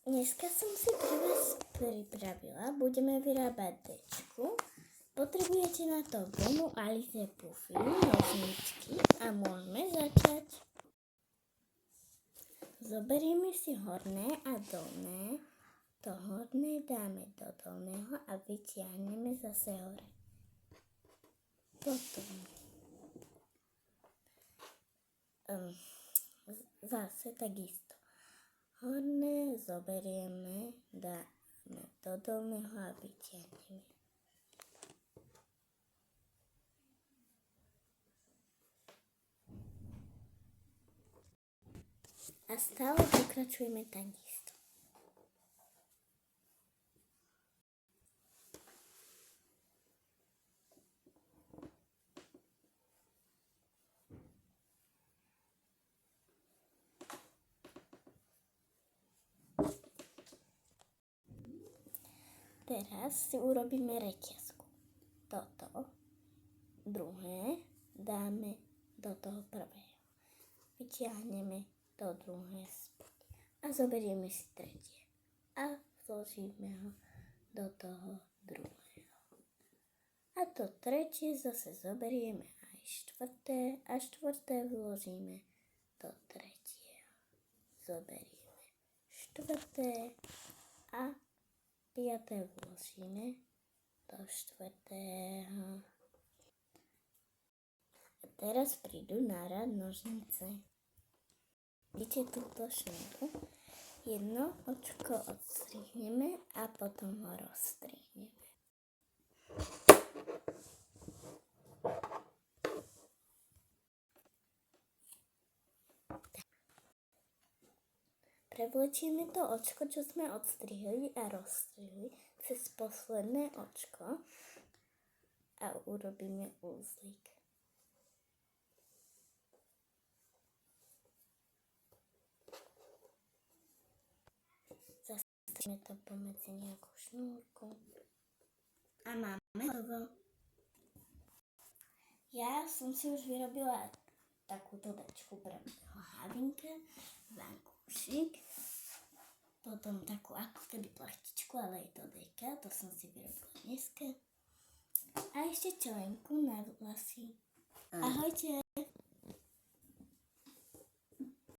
Dneska som si pre vás pripravila, budeme vyrábať dečku. Potrebujete na to gomu Alize Puffy, nožničky a môžeme začať. Zoberieme si horné a dolné. To horné dáme do dolného a vytiahneme zase hore. Potom zase takisto. Horné zoberieme, dáme do dolného a vytiahneme. A stále pokračujeme takisto. Teraz si urobíme reťazku. Toto druhé dáme do toho prvého. Vytiahneme to druhé spod a zoberieme si tretie a vložíme ho do toho druhého. A to tretie zase zoberieme aj štvrté a štvrté vložíme do tretieho. Zoberieme štvrté a piaté vložíme do štvrtého. A teraz prídu na rad nožnice. Vidíte túto šnúru? Jedno očko odstrihneme a potom ho rozstrihneme. Prevlečieme to očko, čo sme odstrihli a rozstrihli cez posledné očko a urobíme úzlik. Zastrihme to pomedzi nejakú šnúrku a máme hotovo. Ja som si už vyrobila takúto dečku pre mojho Havinka, vankúšik, potom takú ako keby plachtičku, ale je to deka, to som si vyrobila dneska. A ešte čelenku na vlasy. Ahojte!